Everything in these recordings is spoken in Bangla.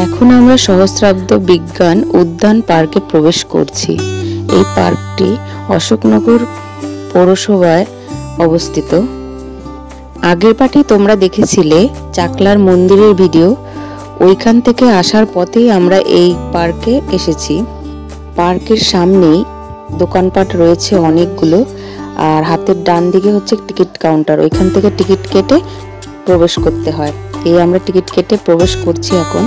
এখন আমরা সহস্রাব্দ বিজ্ঞান উদ্যান পার্কে প্রবেশ করছি। এই পার্কটি অশোকনগর পৌরসভায় অবস্থিত। আগের পার্টি তোমরা দেখেছিলে চাকলার মন্দিরের ভিডিও, ওইখান থেকে আসার পথেই আমরা এই পার্কে এসেছি। পার্কের সামনেই দোকানপাট রয়েছে অনেকগুলো, আর হাতের ডান দিকে হচ্ছে টিকিট কাউন্টার, ওইখান থেকে টিকিট কেটে প্রবেশ করতে হয়। এই আমরা টিকিট কেটে প্রবেশ করছি এখন।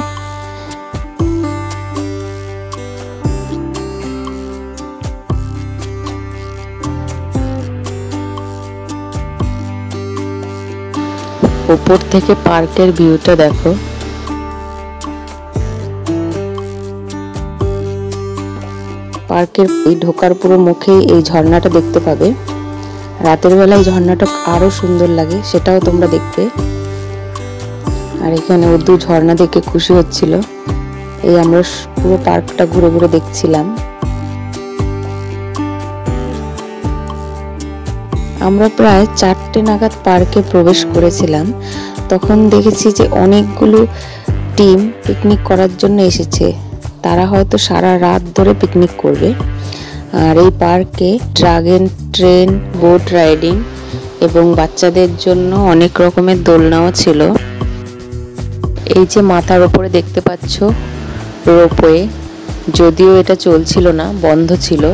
উপর থেকে পার্কের ভিউটা দেখো। পার্কের এই ঢোকার পুরো মুখেই এই ঝর্ণাটা দেখতে পাবে। রাতের বেলায় ঝর্ণাটা আরো সুন্দর লাগে, সেটাও তোমরা দেখবে। আর এখানে ওদু ঝর্ণা দেখে খুশি হচ্ছিল। এই আমরা পুরো পার্কটা ঘুরে ঘুরে দেখছিলাম। আমরা প্রায় 4টে নাগাদ পার্কে প্রবেশ করেছিলাম। তখন দেখেছি যে অনেকগুলো টিম পিকনিক করার জন্য এসেছে। তারা হয়তো সারা রাত ধরে পিকনিক করবে। আর এই পার্কে ড্রাগন ট্রেন, বোট রাইডিং এবং বাচ্চাদের জন্য অনেক রকমের দোলনাও ছিল। এই যে মাথার উপরে দেখতে পাচ্ছ রোপওয়ে, যদিও এটা চলছিল না, বন্ধ ছিল।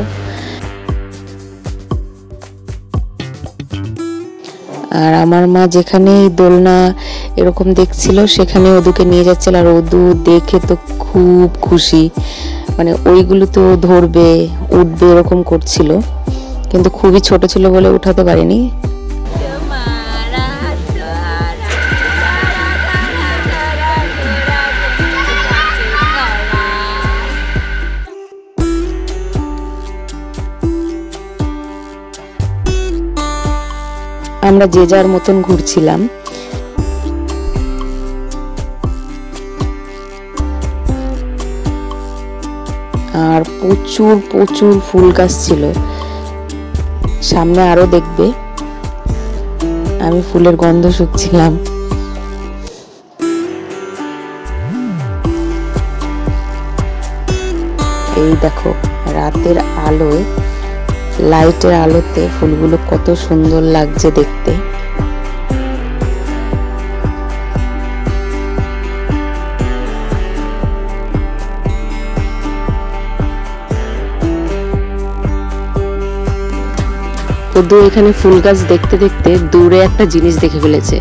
আর আমার মা যেখানে দোলনা এরকম দেখছিল সেখানে ওদুকে নিয়ে যাচ্ছিল, আর ওদু দেখে তো খুব খুশি। মানে ওইগুলো তো ধরবে, উঠবে এরকম করছিল, কিন্তু খুবই ছোট ছিল বলে উঠাতে পারিনি। আমরা যে যার মতন ঘুরছিলাম। আর প্রচুর প্রচুর ফুল গাছ ছিল। সামনে আরো দেখবে, আমি ফুলের গন্ধ শুকছিলাম। এই দেখো রাতের আলোয়, লাইটের আলোতে ফুলগুলো কত সুন্দর লাগছে দেখতে। ওদু এখানে ফুল গাছ দেখতে দেখতে দূরে একটা জিনিস দেখে ফেলেছে,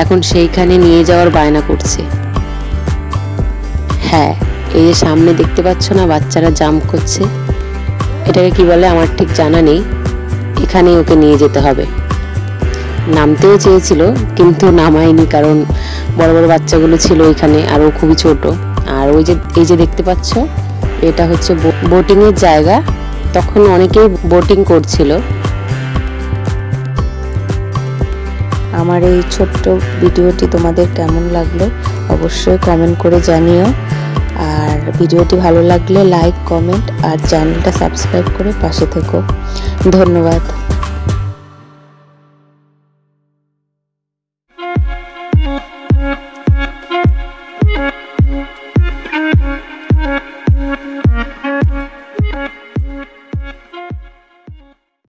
এখন সেইখানে নিয়ে যাওয়ার বায়না করছে। হ্যাঁ, এই যে সামনে দেখতে পাচ্ছ না বাচ্চারা জাম্প করছে, এটাকে কি বলে আমার ঠিক জানা নেই। এখানে ওকে নিয়ে যেতে হবে। নামতেও চেয়েছিল কিন্তু নামায়নি, কারণ বড় বড় বাচ্চাগুলো ছিল এখানে, আর ও খুবই ছোট। আর ওই যে এই যে দেখতে পাচ্ছ, এটা হচ্ছে বোটিং এর জায়গা। তখন অনেকেই বোটিং করছিল। আমার এই ছোট্ট ভিডিওটি তোমাদের কেমন লাগলো অবশ্যই কমেন্ট করে জানিও। আর ভিডিওটি ভালো লাগলে লাইক, কমেন্ট আর চ্যানেলটা সাবস্ক্রাইব করে পাশে থেকো। ধন্যবাদ।